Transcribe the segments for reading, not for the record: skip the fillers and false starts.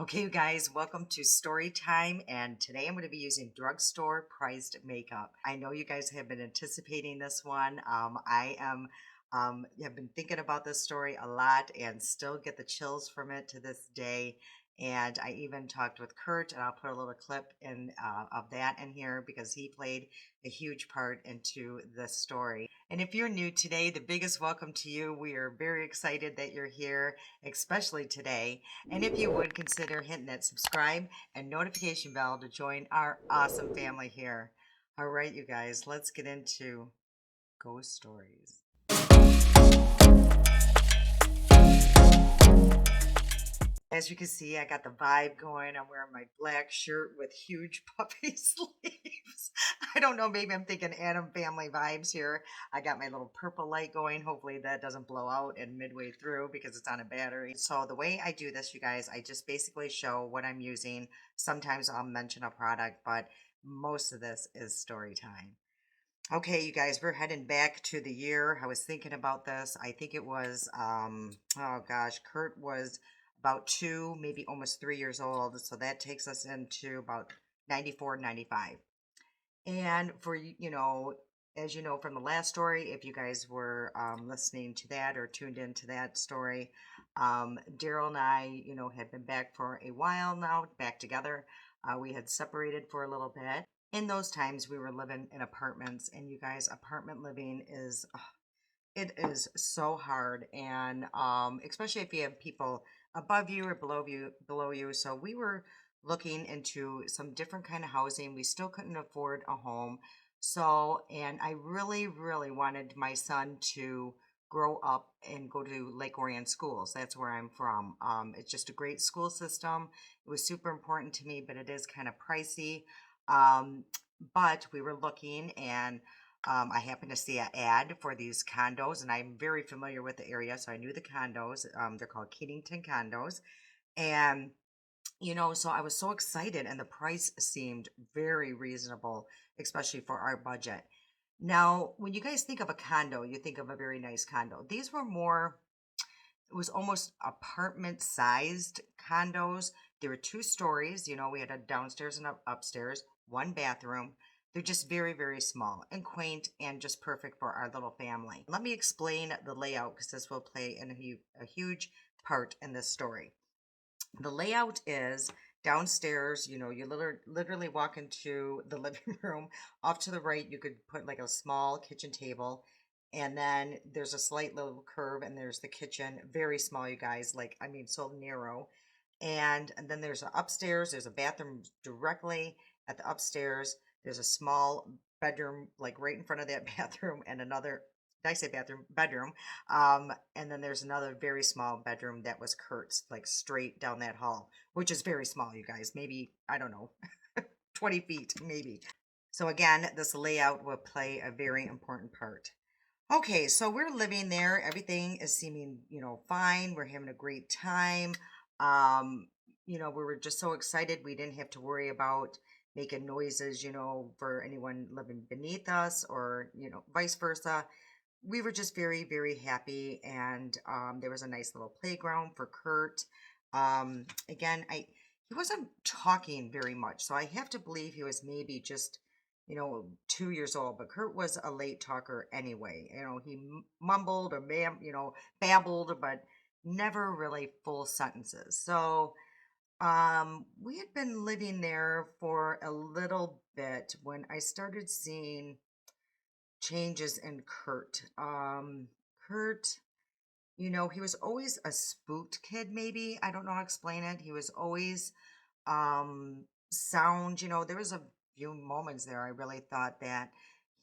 Okay, you guys, welcome to Storytime. And today I'm going to be using Drugstore priced makeup. I know you guys have been anticipating this one. I have been thinking about this story a lot and still get the chills from it to this day. And I even talked with Kurt, and I'll put a little clip in of that in here because he played a huge part into this story. And if you're new today, the biggest welcome to you. We are very excited that you're here, especially today. And if you would consider hitting that subscribe and notification bell to join our awesome family here. All right, you guys, let's get into ghost stories. As you can see, I got the vibe going. I'm wearing my black shirt with huge puffy sleeves. I don't know, maybe I'm thinking Adam family vibes here. I got my little purple light going. Hopefully that doesn't blow out and midway through because it's on a battery. So the way I do this, you guys, I just basically show what I'm using. Sometimes I'll mention a product, but most of this is story time. Okay, you guys, we're heading back to the year. I was thinking about this. I think it was, oh gosh, Kurt was about 2, maybe almost 3 years old. So that takes us into about 94, 95. And for, as you know from the last story, if you guys were listening to that or tuned into that story, Daryl and I, had been back for a while now, back together. We had separated for a little bit. In those times, we were living in apartments, and you guys, apartment living is it is so hard, and especially if you have people above you or below you. So we were looking into some different kind of housing. We still couldn't afford a home. So, and I really, really wanted my son to grow up and go to Lake Orion schools. That's where I'm from. It's just a great school system. It was super important to me, but it is kind of pricey. Um, but we were looking, and I happened to see an ad for these condos, and I'm very familiar with the area, so I knew the condos. They're called Keatington condos, and so I was so excited, and the price seemed very reasonable, especially for our budget. Now, when you guys think of a condo, you think of a very nice condo. These were more, it was almost apartment sized condos. There were 2 stories. We had a downstairs and upstairs, one bathroom. They're just very, very small and quaint and just perfect for our little family. Let me explain the layout because this will play a huge part in this story. The layout is downstairs. You literally walk into the living room. Off to the right, you could put like a small kitchen table, and then there's a slight little curve, and there's the kitchen. Very small, you guys. Like, I mean, so narrow. And then there's an upstairs. There's a bathroom directly at the upstairs. There's a small bedroom, like right in front of that bathroom, and another. Did I say bathroom? Bedroom. And then there's another very small bedroom that was Kurt's, like straight down that hall, which is very small, you guys. Maybe, I don't know, 20 feet, maybe. So again, this layout will play a very important part. Okay, so we're living there. Everything is seeming, fine. We're having a great time. Um, we were just so excited. We didn't have to worry about making noises, for anyone living beneath us or, vice versa. We were just very, very happy. And there was a nice little playground for Kurt. Again, he wasn't talking very much, so I have to believe he was maybe just 2 years old. But Kurt was a late talker anyway. He mumbled or babbled, but never really full sentences. So we had been living there for a little bit when I started seeing changes in Kurt. Kurt, he was always a spooked kid, maybe. I don't know how to explain it. He was always sound, there was a few moments there I really thought that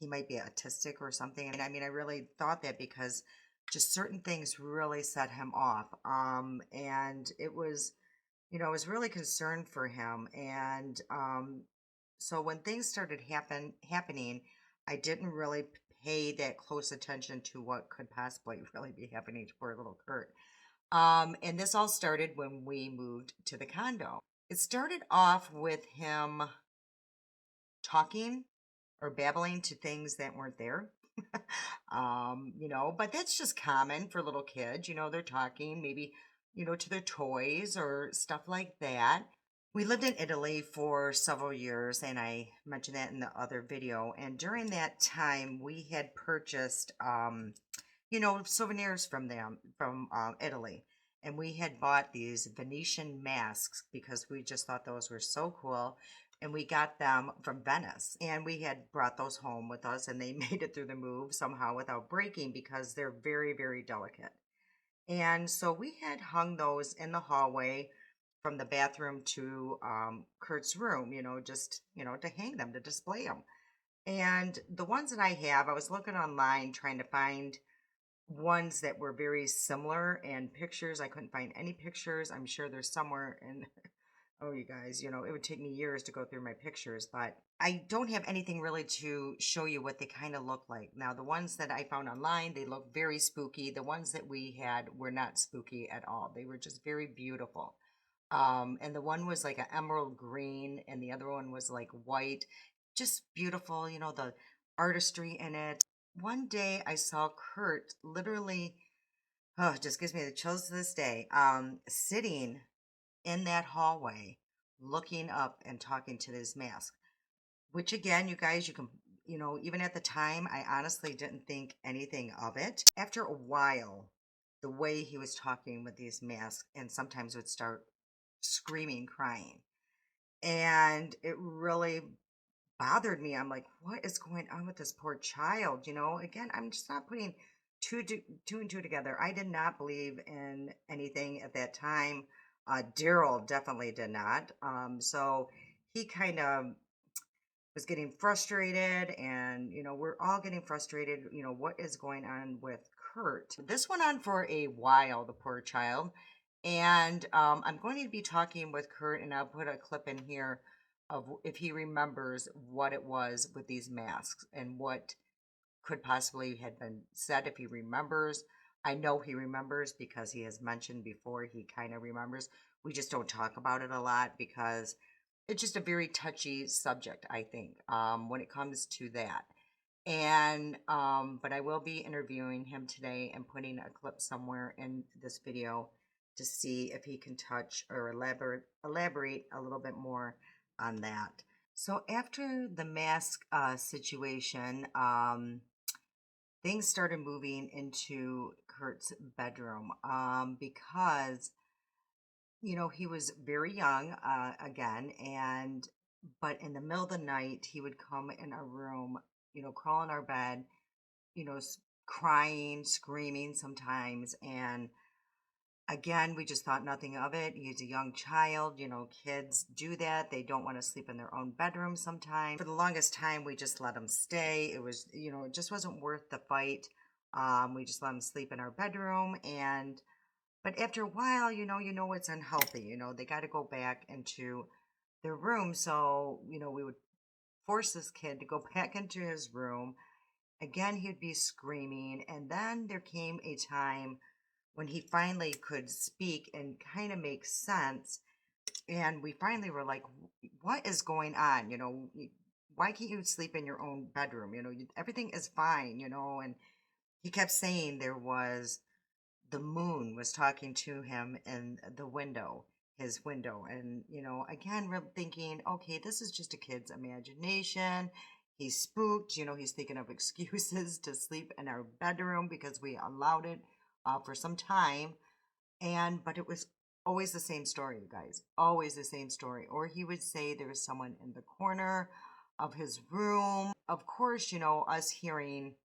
he might be autistic or something. And I mean, I really thought that because just certain things really set him off. And it was, I was really concerned for him. And so when things started happening, I didn't really pay that close attention to what could possibly really be happening to poor little Kurt. And this all started when we moved to the condo. It started off with him talking or babbling to things that weren't there. But that's just common for little kids. They're talking, maybe to their toys or stuff like that. We lived in Italy for several years, and I mentioned that in the other video. And during that time, we had purchased, souvenirs from them, from Italy. And we had bought these Venetian masks because we just thought those were so cool. And we got them from Venice. And we had brought those home with us, and they made it through the move somehow without breaking because they're very, very delicate. And so we had hung those in the hallway from the bathroom to Kurt's room, just, to hang them, to display them. And the ones that I have, I was looking online trying to find ones that were very similar and pictures. I couldn't find any pictures. I'm sure there's somewhere in, oh, you guys, it would take me years to go through my pictures, but I don't have anything really to show you what they kind of look like. Now, the ones that I found online, they look very spooky. The ones that we had were not spooky at all. They were just very beautiful. And the one was like an emerald green, and the other one was like white. Just beautiful, the artistry in it. One day I saw Kurt literally, oh, it just gives me the chills to this day, sitting in that hallway, looking up and talking to this mask. Which again, you guys, you can, even at the time, I honestly didn't think anything of it. After a while, the way he was talking with these masks, and sometimes would start screaming, crying. And it really bothered me. I'm like, what is going on with this poor child? Again, I'm just not putting two and two together. I did not believe in anything at that time. Daryl definitely did not. So he kind of was getting frustrated, and we're all getting frustrated. What is going on with Kurt? This went on for a while, the poor child. And I'm going to be talking with Kurt, and I'll put a clip in here of if he remembers what it was with these masks and what could possibly had been said. If he remembers, I know he remembers because he has mentioned before he kind of remembers. We just don't talk about it a lot because it's just a very touchy subject, I think, when it comes to that. And but I will be interviewing him today and putting a clip somewhere in this video to see if he can touch or elaborate a little bit more on that. So after the mask situation, things started moving into Kurt's bedroom because he was very young again, and but in the middle of the night he would come in our room, crawl in our bed, crying, screaming sometimes. And again, we just thought nothing of it. He's a young child. Kids do that. They don't want to sleep in their own bedroom sometimes. For the longest time, we just let him stay. It was, it just wasn't worth the fight. We just let him sleep in our bedroom. And but after a while, it's unhealthy. They got to go back into their room. So, we would force this kid to go back into his room. Again, he'd be screaming. And then there came a time when he finally could speak and kind of make sense. And we finally were like, what is going on? Why can't you sleep in your own bedroom? Everything is fine, And he kept saying there was the moon was talking to him in the window, his window. And, again, we're thinking, okay, this is just a kid's imagination. He's spooked, he's thinking of excuses to sleep in our bedroom because we allowed it for some time. But it was always the same story, you guys, always the same story. Or he would say there was someone in the corner of his room. Of course, us hearing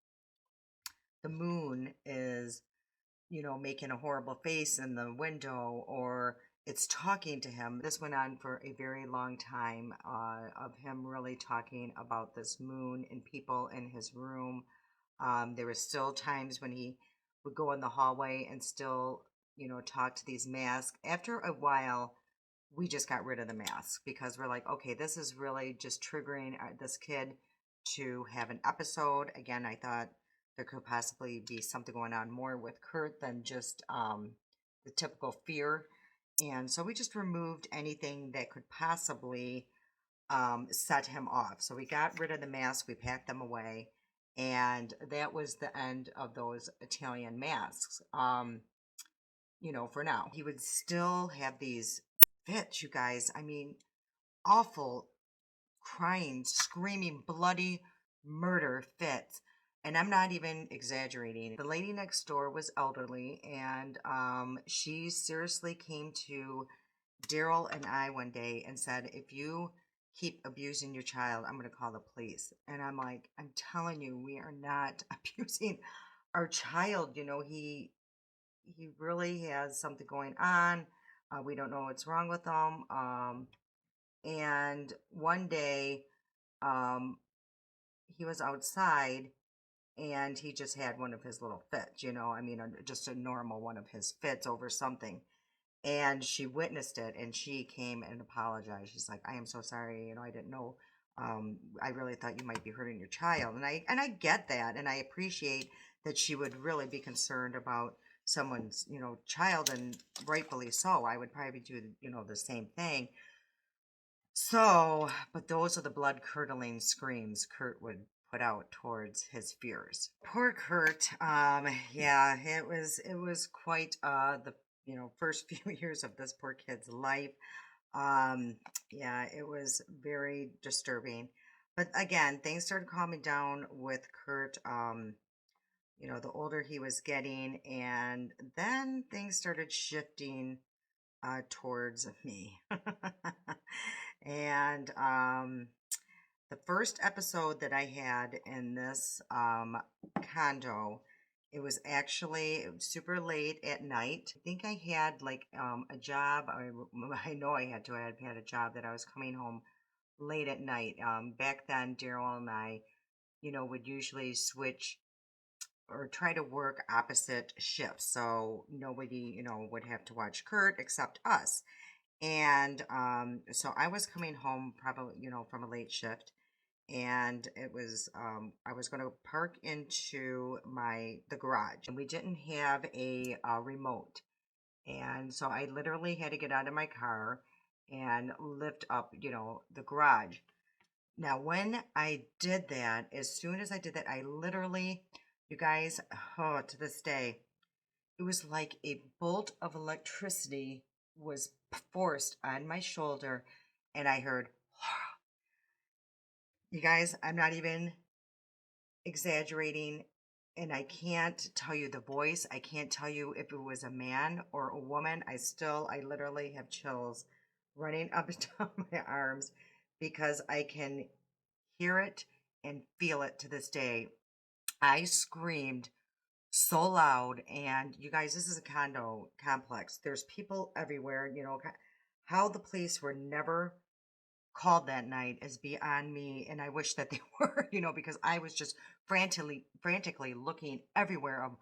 the moon is making a horrible face in the window, or it's talking to him. This went on for a very long time of him really talking about this moon and people in his room. There were still times when he would go in the hallway and still, talk to these masks. After a while, we just got rid of the mask because we're like, okay, this is really just triggering this kid to have an episode. Again, I thought there could possibly be something going on more with Kurt than just the typical fear. And so we just removed anything that could possibly set him off. So we got rid of the masks, we packed them away, and that was the end of those Italian masks. for now. He would still have these fits, you guys. I mean, awful crying, screaming, bloody murder fits. And I'm not even exaggerating. The lady next door was elderly, and she seriously came to Daryl and I one day and said, "If you keep abusing your child, I'm going to call the police." And I'm like, "I'm telling you, we are not abusing our child. He really has something going on. We don't know what's wrong with him." And one day, um, he was outside and he just had one of his little fits, I mean, just a normal one of his fits over something. And she witnessed it and she came and apologized. She's like, "I am so sorry. I didn't know. I really thought you might be hurting your child." And I get that. And I appreciate that she would really be concerned about someone's, child, and rightfully so. I would probably do, the same thing. So, but those are the blood curdling screams Kurt would put out towards his fears. Poor Kurt. Yeah, it was quite the first few years of this poor kid's life. Yeah, it was very disturbing. But again, things started calming down with Kurt. The older he was getting, and then things started shifting towards me. And the first episode that I had in this condo, it was super late at night. I think I had like a job. I know I had a job that I was coming home late at night. Back then, Daryl and I, would usually switch or try to work opposite shifts. So nobody, would have to watch Kurt except us. And so I was coming home probably, from a late shift, and I was going to park into the garage, and we didn't have a remote. And so I literally had to get out of my car and lift up, the garage. Now, when I did that, as soon as I did that, I literally, you guys, oh, to this day, it was like a bolt of electricity was forced on my shoulder, and I heard, you guys, I'm not even exaggerating, and I can't tell you the voice. I can't tell you if it was a man or a woman. I literally have chills running up and down my arms because I can hear it and feel it to this day. I screamed so loud, and you guys, this is a condo complex. There's people everywhere. How the police were never called that night is beyond me, and I wish that they were, because I was just frantically looking everywhere of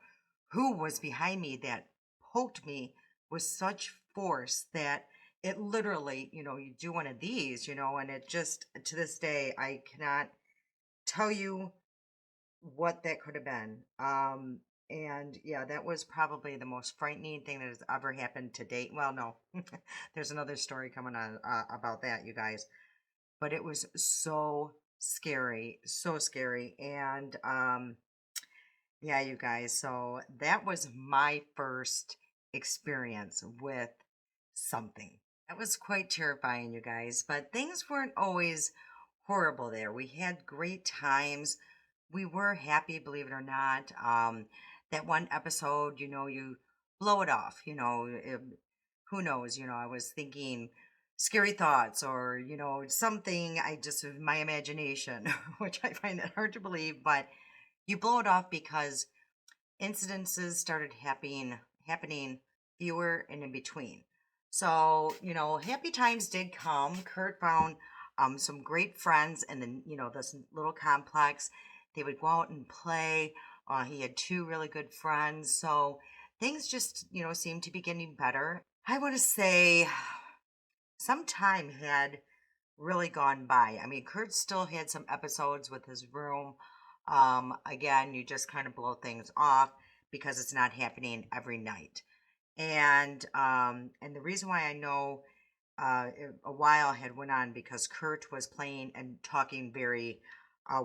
who was behind me that poked me with such force that it literally, you do one of these, and it just, to this day, I cannot tell you what that could have been. And yeah, that was probably the most frightening thing that has ever happened to date. Well, no, there's another story coming on about that, you guys. But it was so scary, so scary. And yeah, you guys. So that was my first experience with something. That was quite terrifying, you guys. But things weren't always horrible there. We had great times. We were happy, believe it or not. That one episode, you blow it off. Who knows? I was thinking scary thoughts, or something. I just, my imagination, which I find it hard to believe, but you blow it off because incidences started happening fewer and in between. So, happy times did come. Kurt found some great friends and then, this little complex. They would go out and play. He had two really good friends. So things just, seemed to be getting better. I want to say some time had really gone by. I mean, Kurt still had some episodes with his room. Again, you just kind of blow things off because it's not happening every night. And the reason why I know a while had went on because Kurt was playing and talking very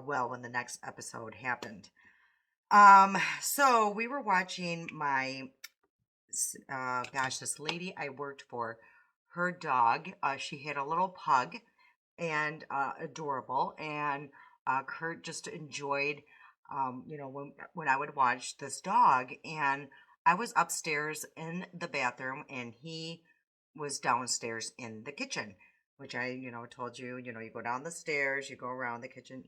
well when the next episode happened. So we were watching my gosh, this lady I worked for, her dog, she had a little pug and adorable. And Kurt just enjoyed, when I would watch this dog. And I was upstairs in the bathroom, and he was downstairs in the kitchen, which I, told you, you go down the stairs, you go around the kitchen,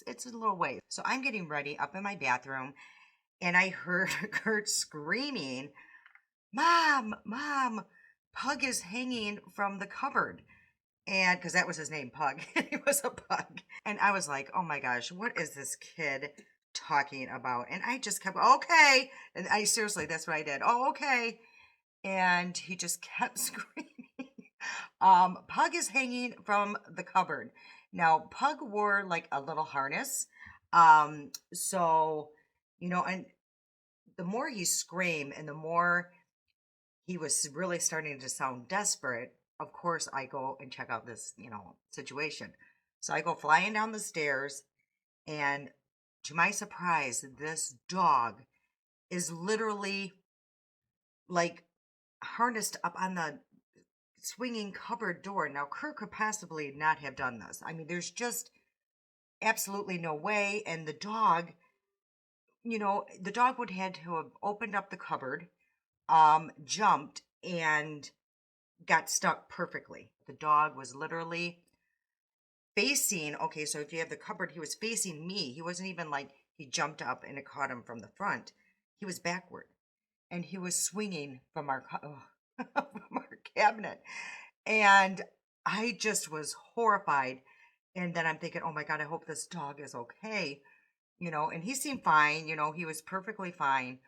it's a little way. So I'm getting ready up in my bathroom, and I heard Kurt screaming, "Mom, Mom, Pug is hanging from the cupboard." And because that was his name, Pug, he was a pug. And I was like, oh my gosh, what is this kid talking about? And I just kept, okay. And I seriously, that's what I did. Oh, okay. And he just kept screaming. Pug is hanging from the cupboard. Now, Pug wore like a little harness. So, and the more he screamed and the more he was really starting to sound desperate, of course, I go and check out this, situation. So I go flying down the stairs, and to my surprise, this dog is literally like harnessed up on the swinging cupboard door. Now, Kirk could possibly not have done this. I mean, there's just absolutely no way. And the dog would had to have opened up the cupboard, jumped, and got stuck perfectly. The dog was literally facing, okay, so if you have the cupboard, he was facing me. He wasn't even like he jumped up and it caught him from the front. He was backward, and he was swinging from from our cabinet. And I just was horrified. And then I'm thinking, oh my God, I hope this dog is okay. And he seemed fine. He was perfectly fine.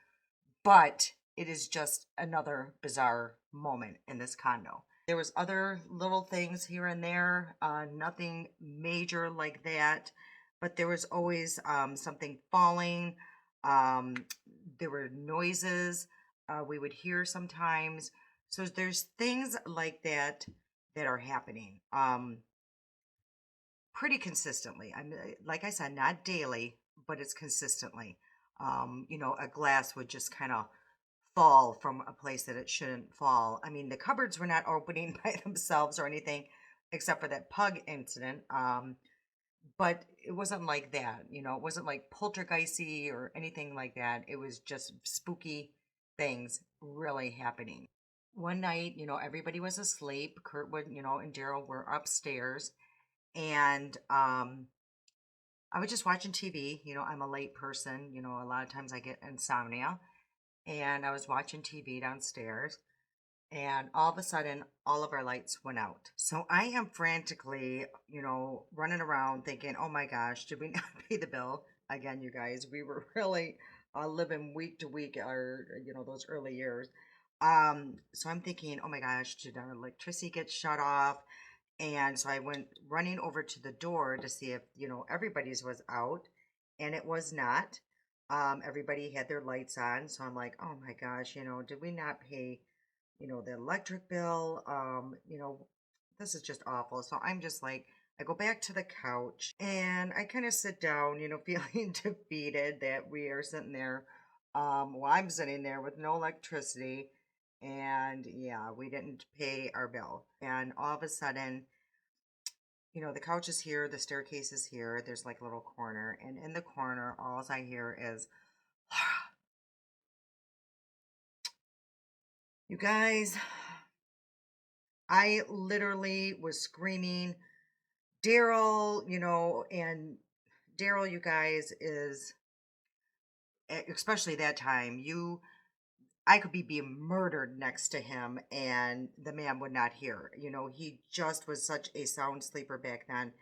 But it is just another bizarre moment in this condo. There was other little things here and there, nothing major like that, but there was always something falling. Um, there were noises we would hear sometimes. So there's things like that that are happening pretty consistently. Like I said, not daily, but it's consistently. A glass would just kind of fall from a place that it shouldn't fall. I mean, the cupboards were not opening by themselves or anything, except for that pug incident. But it wasn't like that. It wasn't like poltergeisty or anything like that. It was just spooky things really happening. One night, everybody was asleep. Kurtwood, and Daryl were upstairs, and I was just watching TV. I'm a late person. A lot of times I get insomnia, and I was watching TV downstairs, and all of a sudden, all of our lights went out. So I am frantically, running around thinking, oh my gosh, did we not pay the bill? Again, you guys, we were really living week to week, or, those early years. So I'm thinking, oh my gosh, did our electricity get shut off? And so I went running over to the door to see if, everybody's was out, and it was not. Everybody had their lights on. So I'm like, oh my gosh, did we not pay, the electric bill? This is just awful. So I'm just like, I go back to the couch and I kind of sit down, feeling defeated that we are sitting there. Well, I'm sitting there with no electricity, and yeah, we didn't pay our bill. And all of a sudden, the couch is here, the staircase is here, there's like a little corner, and in the corner, all I hear is, you guys, I literally was screaming, Daryl, and Daryl, you guys, is, especially that time, I could be being murdered next to him, and the man would not hear. He just was such a sound sleeper back then.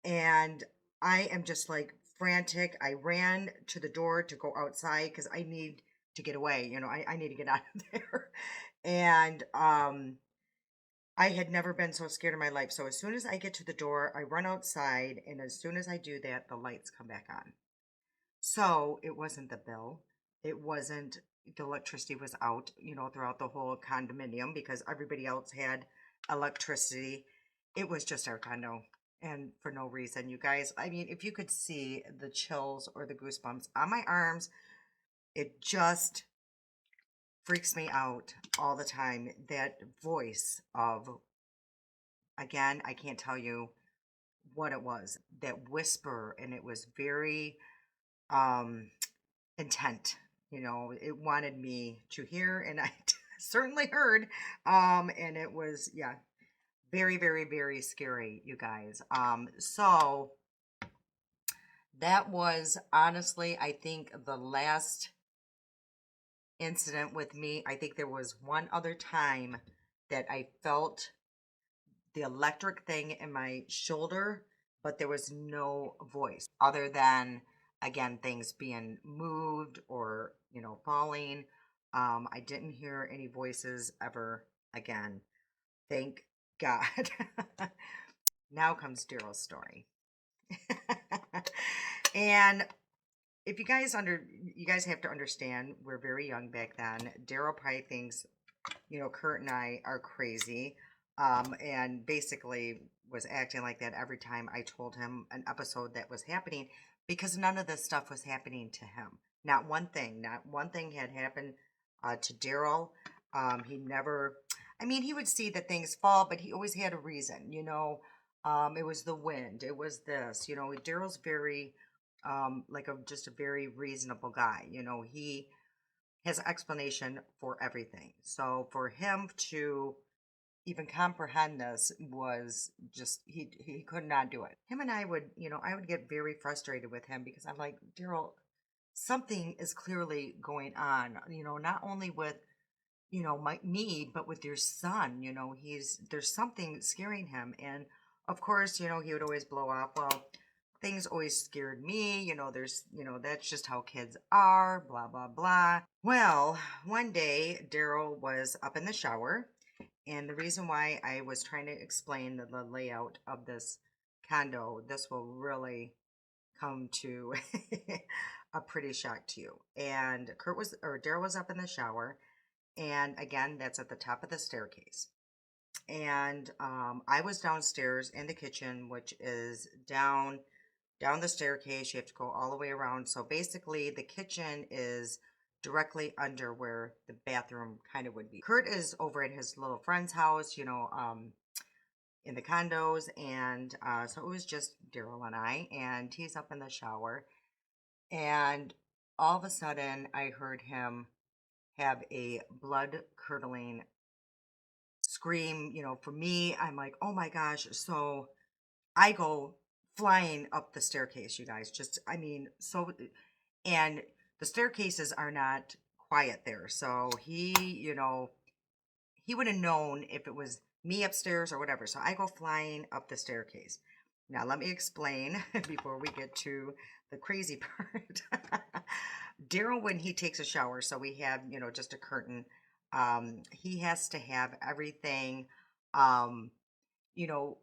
And I am just like frantic. I ran to the door to go outside because I need to get away. I need to get out of there. And I had never been so scared in my life. So as soon as I get to the door, I run outside, and as soon as I do that, the lights come back on. So it wasn't the bill. It wasn't the electricity was out, throughout the whole condominium because everybody else had electricity. It was just our condo, and for no reason, you guys. I mean, if you could see the chills or the goosebumps on my arms, it just freaks me out all the time. That voice of, again, I can't tell you what it was, that whisper, and it was very um intent. It wanted me to hear, and I certainly heard. And it was, yeah, very, very, very scary, you guys. So that was honestly, I think, the last incident with me. I think there was one other time that I felt the electric thing in my shoulder, but there was no voice other than, again, things being moved or, falling. I didn't hear any voices ever again. Thank God. Now comes Daryl's story. And if you guys have to understand, we're very young back then. Daryl probably thinks, Kurt and I are crazy. And basically was acting like that every time I told him an episode that was happening, because none of this stuff was happening to him. Not one thing had happened to Daryl. He never, I mean, he would see that things fall, but he always had a reason. It was the wind, it was this, Daryl's very, like just a very reasonable guy. He has an explanation for everything. So for him to even comprehend this was just, he could not do it. Him and I would, I would get very frustrated with him because I'm like, Daryl, something is clearly going on. Not only with me, but with your son. There's something scaring him. And of course, he would always blow off, well, things always scared me. That's just how kids are, blah, blah, blah. Well, one day Daryl was up in the shower. And the reason why I was trying to explain the layout of this condo, this will really come to a pretty shock to you. And Daryl was up in the shower, and again, that's at the top of the staircase. And I was downstairs in the kitchen, which is down the staircase. You have to go all the way around. So basically, the kitchen is directly under where the bathroom kind of would be. Kurt is over at his little friend's house, in the condos, and so it was just Daryl and I, and he's up in the shower, and all of a sudden, I heard him have a blood curdling scream. For me, I'm like, oh my gosh. So I go flying up the staircase, you guys. Just, I mean, so, and the staircases are not quiet there. So he would have known if it was me upstairs or whatever. So I go flying up the staircase. Now, let me explain before we get to the crazy part. Daryl, when he takes a shower, so we have, just a curtain, he has to have everything, um,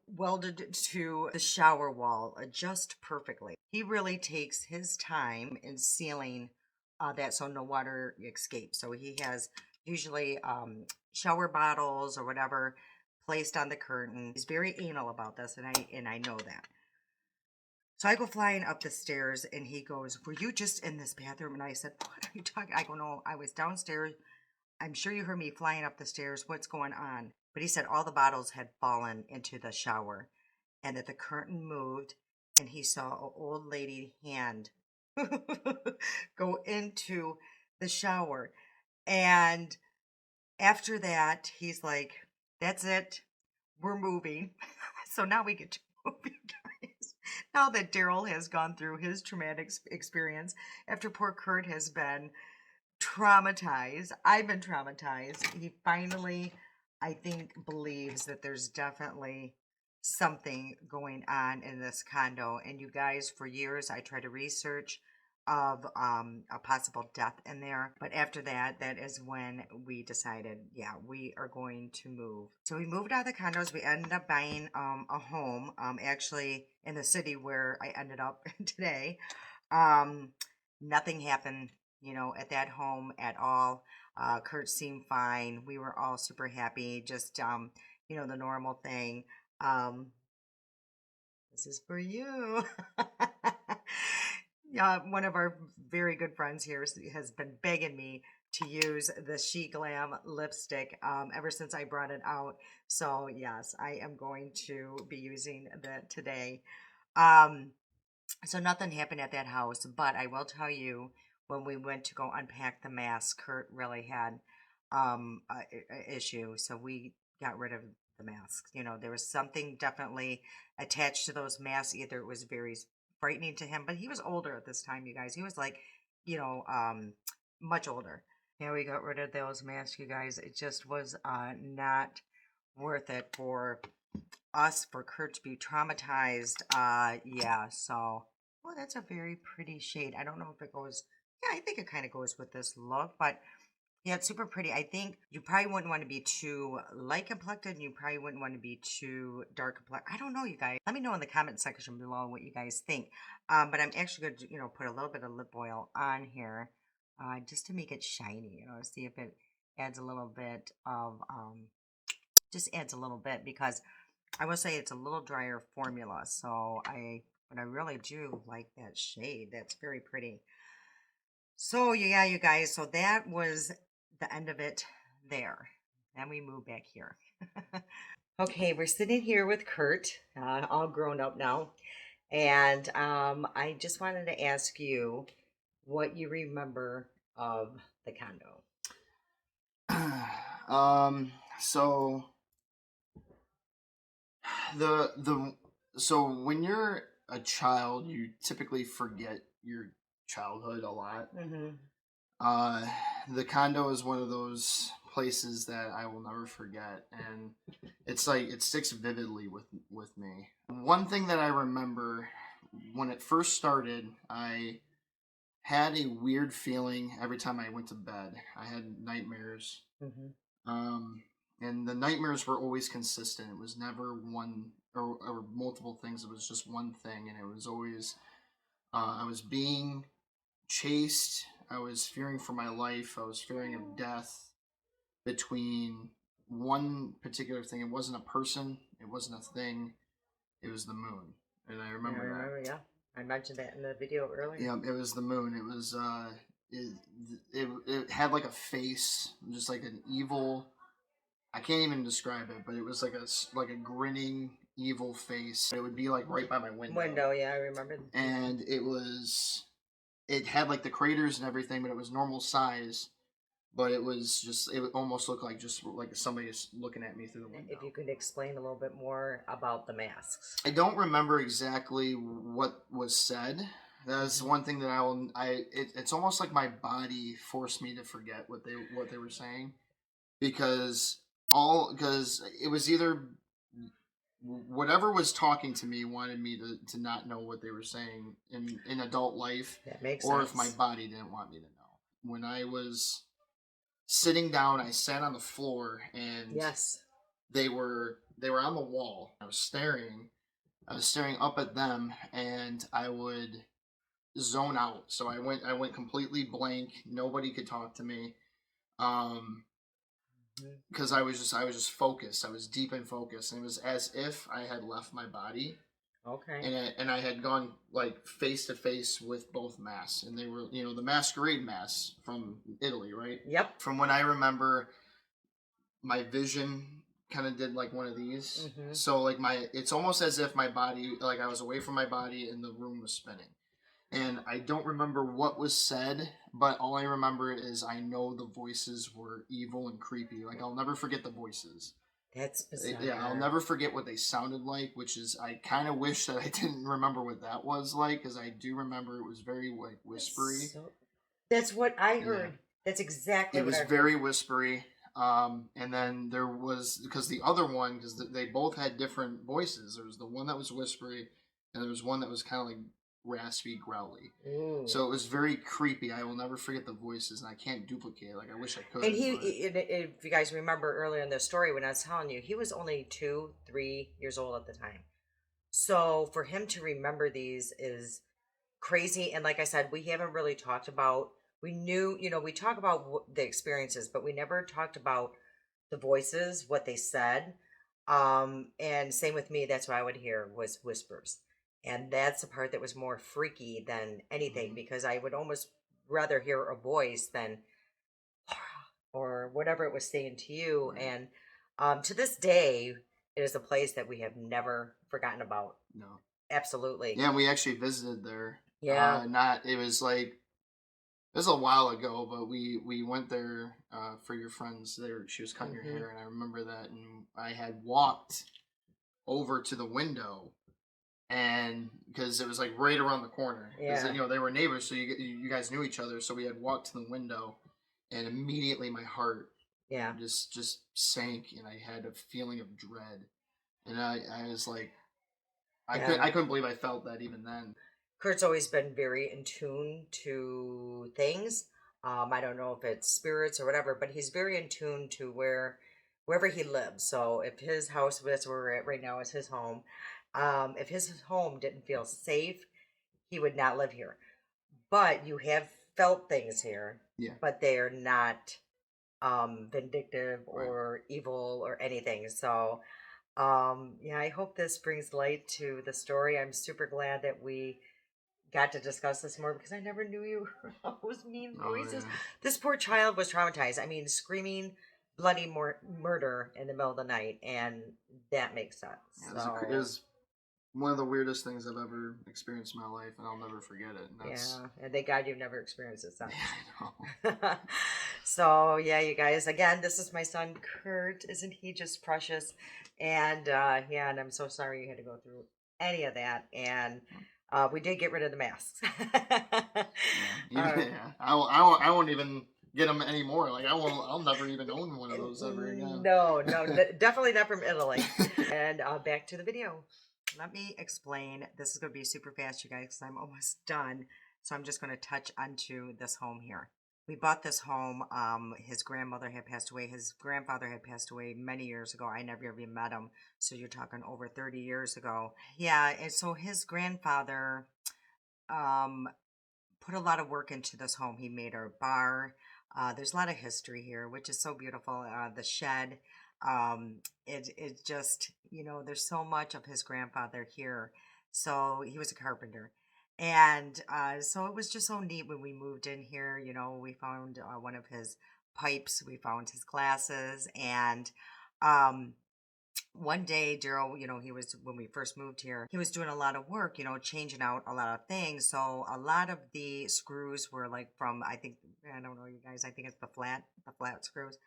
welded to the shower wall just perfectly. He really takes his time in sealing that so no water escapes. So he has usually shower bottles or whatever placed on the curtain. He's very anal about this, and I know that. So I go flying up the stairs, and he goes, "Were you just in this bathroom?" And I said, "What are you talking?" I go, "No, I was downstairs. I'm sure you heard me flying up the stairs. What's going on?" But he said all the bottles had fallen into the shower, and that the curtain moved, and he saw an old lady hand go into the shower. And after that, he's like, "That's it. We're moving." So now we get to move, you guys. Now that Daryl has gone through his traumatic experience, after poor Kurt has been traumatized, I've been traumatized. He finally, I think, believes that there's definitely something going on in this condo. And you guys, for years, I tried to research of a possible death in there. But after that, that is when we decided, yeah, we are going to move. So we moved out of the condos. We ended up buying a home, actually in the city where I ended up today. Um, Nothing happened, at that home at all. Kurt seemed fine. We were all super happy. Just, the normal thing. Um, this is for you. Yeah, one of our very good friends here has been begging me to use the She Glam lipstick ever since I brought it out. So yes, I am going to be using that today. Um, so nothing happened at that house, but I will tell you when we went to go unpack the mask, Kurt really had a issue. So we got rid of the masks. You know, there was something definitely attached to those masks. Either it was very frightening to him, but he was older at this time, you guys. He was like, you know, much older. Yeah, we got rid of those masks, you guys. It just was not worth it for us, for Kurt to be traumatized. Yeah, so well, that's a very pretty shade. I don't know if it goes, yeah, I think it kind of goes with this look, but yeah, it's super pretty. I think you probably wouldn't want to be too light complected, and you probably wouldn't want to be too dark complected. I don't know, you guys. Let me know in the comment section below what you guys think. But I'm actually going to, put a little bit of lip oil on here, just to make it shiny. See if it adds a little bit of, just adds a little bit, because I will say it's a little drier formula. But I really do like that shade. That's very pretty. So yeah, you guys, so that was the end of it there. Then we move back here. Okay, we're sitting here with Kurt, all grown up now. And I just wanted to ask you what you remember of the condo. So the so when you're a child, you typically forget your childhood a lot. Mm-hmm. Uh, the condo is one of those places that I will never forget, and it's like it sticks vividly with me. One thing that I remember when it first started, I had a weird feeling every time I went to bed. I had nightmares. Mm-hmm. Um, and the nightmares were always consistent. It was never one or multiple things. It was just one thing, and it was always I was being chased. I was fearing for my life. I was fearing of death between one particular thing. It wasn't a person. It wasn't a thing. It was the moon, and I Yeah, I remember that. remember, yeah. I mentioned that in the video earlier. Yeah, it was the moon. It was it had like a face, just like an evil. I can't even describe it, but it was like a grinning evil face. It would be like right by my window. Yeah, I remember. And it had like the craters and everything, but it was normal size. But it was just it almost looked like just like somebody is looking at me through the window. If you could explain a little bit more about the masks. I don't remember exactly what was said. That's one thing that it's almost like my body forced me to forget what they were saying, because because it was either whatever was talking to me wanted me to not know what they were saying in adult life, That makes or sense. if my body didn't want me to know. When I was sitting down, I sat on the floor, and Yes. they were on the wall. I was staring up at them, and I would zone out. So I went completely blank. Nobody could talk to me. Because I was just focused. I was deep in focus, and it was as if I had left my body. Okay. And I had gone like face to face with both masks, and they were the masquerade masks from Italy, right? Yep. From when I remember, my vision kind of did like one of these. Mm-hmm. So like it's almost as if my body, like I was away from my body and the room was spinning. And I don't remember what was said, but all I remember is I know the voices were evil and creepy. Like I'll never forget the voices. That's bizarre. Yeah, I'll never forget what they sounded like, which is I kind of wish that I didn't remember what that was like, because I do remember it was very like whispery. That's what I heard. Yeah. That's exactly it what I heard. It was very whispery. And then there was, because the other one, because they both had different voices. There was the one that was whispery, and there was one that was kind of like raspy, growly. Ooh. So it was very creepy. I will never forget the voices, and I can't duplicate it. Like I wish I could. And if you guys remember earlier in the story when I was telling you, he was only 2-3 years old at the time. So for him to remember these is crazy. And like I said, we haven't really talked about. We knew, we talk about the experiences, but we never talked about the voices, what they said. And same with me. That's what I would hear was whispers. And that's the part that was more freaky than anything, because I would almost rather hear a voice than or whatever it was saying to you. Right. And to this day, it is a place that we have never forgotten about. No. Absolutely. Yeah, we actually visited there. Yeah. Not it was like it was a while ago, but we went there for your friends. There, she was cutting your Hmm. hair, and I remember that. And I had walked over to the window, and because it was like right around the corner, because Yeah. they were neighbors, so you guys knew each other. So we had walked to the window, and immediately my heart Yeah. just sank, and I had a feeling of dread, and I was like, Yeah. I couldn't believe I felt that even then. Kurt's always been very in tune to things. I don't know if it's spirits or whatever, but he's very in tune to wherever he lives. So if his house, that's where we're at right now, is his home. If his home didn't feel safe, he would not live here. But you have felt things here, Yeah, but they're not vindictive right. or evil or anything. So yeah, I hope this brings light to the story. I'm super glad that we got to discuss this more because I never knew you were those mean Oh voices. yeah. This poor child was traumatized. I mean, screaming bloody murder in the middle of the night, and that makes sense. Yeah, it So, was one of the weirdest things I've ever experienced in my life, and I'll never forget it. And that's yeah, and thank God you've never experienced it yeah, since. I know. So, yeah, you guys, again, this is my son Kurt. Isn't he just precious? And yeah, and I'm so sorry you had to go through any of that. And we did get rid of the masks. Yeah, even uh, yeah. I won't even get them anymore. Like I won't. I'll never even own one of those ever again. No, no, definitely not from Italy. And back to the video. Let me explain. This is going to be super fast, you guys, because I'm almost done. So I'm just going to touch onto this home here. We bought this home. His grandmother had passed away. His grandfather had passed away many years ago. I never even met him. So you're talking over 30 years ago. Yeah. And so his grandfather um, put a lot of work into this home. He made our bar. There's a lot of history here, which is so beautiful. The shed. It just, there's so much of his grandfather here. So he was a carpenter. And so it was just so neat when we moved in here. We found one of his pipes, we found his glasses, and um, one day Daryl, he was, when we first moved here, he was doing a lot of work, changing out a lot of things. So a lot of the screws were like from, I think, I don't know, you guys, I think it's the flat screws.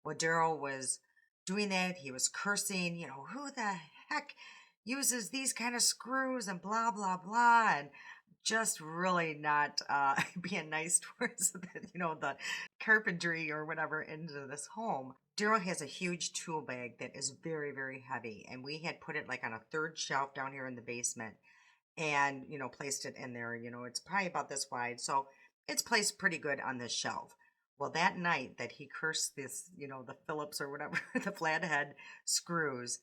Well, Daryl was doing that. He was cursing, who the heck uses these kind of screws and blah blah blah, and just really not being nice towards the carpentry or whatever into this home. Daryl has a huge tool bag that is very, very heavy, and we had put it like on a third shelf down here in the basement, and placed it in there. It's probably about this wide, so it's placed pretty good on this shelf. Well, that night that he cursed this, the Phillips or whatever, the flathead screws,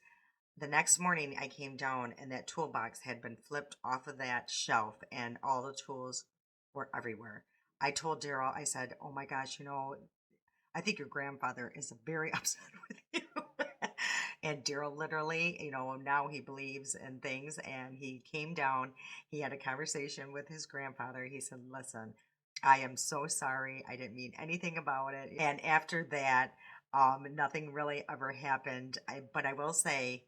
the next morning I came down and that toolbox had been flipped off of that shelf and all the tools were everywhere. I told Daryl, I said, "Oh my gosh, I think your grandfather is very upset with you." And Daryl literally, now he believes in things, and he came down. He had a conversation with his grandfather. He said, "Listen, I am so sorry. I didn't mean anything about it." And after that, nothing really ever happened. But I will say,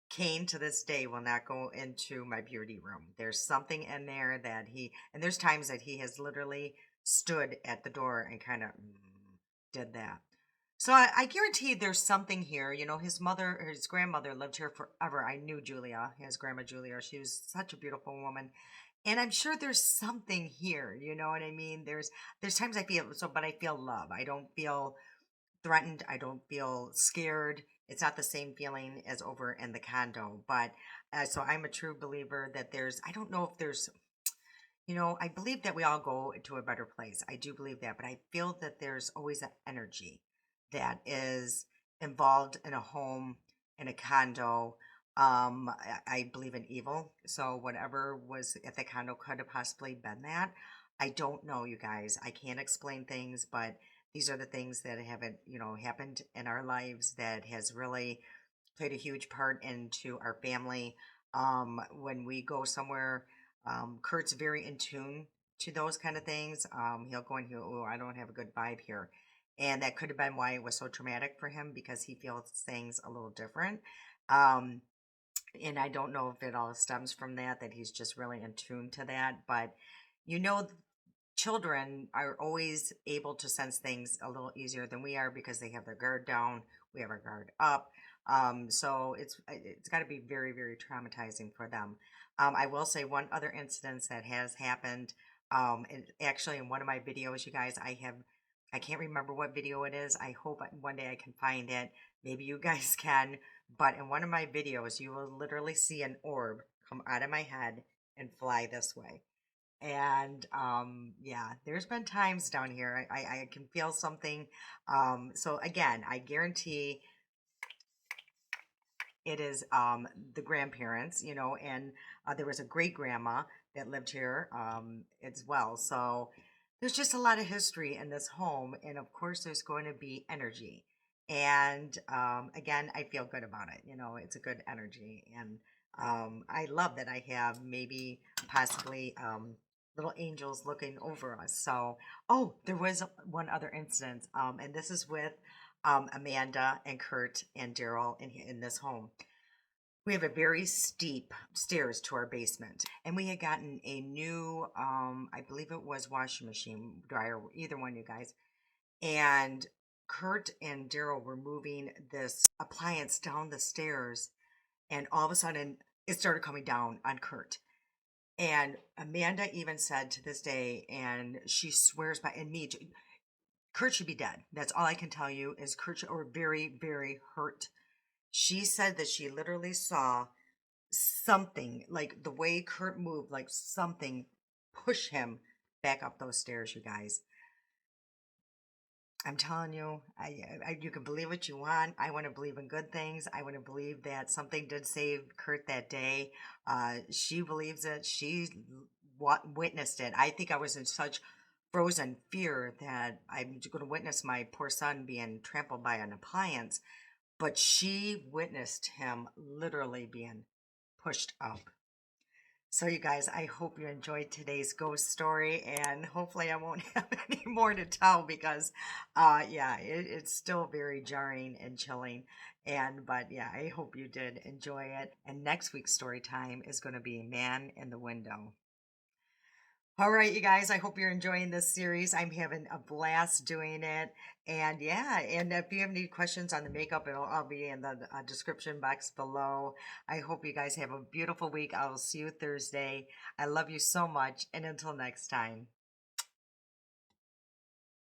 Kane to this day will not go into my beauty room. There's something in there that and there's times that he has literally stood at the door and kind of did that. So I guarantee there's something here. His mother, his grandmother lived here forever. I knew Julia, his grandma Julia. She was such a beautiful woman. And I'm sure there's something here. You know what I mean? There's times I feel so, but I feel love. I don't feel threatened. I don't feel scared. It's not the same feeling as over in the condo. But so I'm a true believer that I don't know if there's, I believe that we all go to a better place. I do believe that, but I feel that there's always an energy that is involved in a home, in a condo. I believe in evil. So whatever was at the condo could have possibly been that. I don't know, you guys. I can't explain things, but these are the things that haven't, happened in our lives that has really played a huge part into our family. When we go somewhere, Kurt's very in tune to those kind of things. He'll go and he'll, oh, I don't have a good vibe here. And that could have been why it was so traumatic for him, because he feels things a little different. Um, and I don't know if it all stems from that he's just really in tune to that. But you know, children are always able to sense things a little easier than we are because they have their guard down, we have our guard up. So it's got to be very, very traumatizing for them. I will say one other incident that has happened. And actually, in one of my videos, you guys, I can't remember what video it is. I hope one day I can find it. Maybe you guys can. But in one of my videos, you will literally see an orb come out of my head and fly this way. And yeah, there's been times down here I can feel something. So again, I guarantee it is the grandparents, you know. And there was a great grandma that lived here as well. So there's just a lot of history in this home, and of course there's going to be energy. And again, I feel good about it, you know. It's a good energy. And I love that I have maybe possibly little angels looking over us. So oh, there was one other incident, and this is with Amanda and Kurt and Daryl in this home. We have a very steep stairs to our basement, and we had gotten a new, I believe it was washing machine, dryer, either one, you guys. And Kurt and Daryl were moving this appliance down the stairs, and all of a sudden it started coming down on Kurt. And Amanda even said to this day, and she swears by, and me, Kurt should be dead. That's all I can tell you is or very, very hurt. She said that she literally saw something, like the way Kurt moved, like something push him back up those stairs, you guys. I'm telling you, you can believe what you want. I want to believe in good things. I want to believe that something did save Kurt that day. She believes it. She witnessed it. I think I was in such frozen fear that I'm going to witness my poor son being trampled by an appliance. But she witnessed him literally being pushed up. So, you guys, I hope you enjoyed today's ghost story, and hopefully, I won't have any more to tell because, yeah, it's still very jarring and chilling. But yeah, I hope you did enjoy it. And next week's story time is going to be Man in the Window. All right, you guys, I hope you're enjoying this series. I'm having a blast doing it. And yeah, and if you have any questions on the makeup, it'll all be in the description box below. I hope you guys have a beautiful week. I will see you Thursday. I love you so much. And until next time.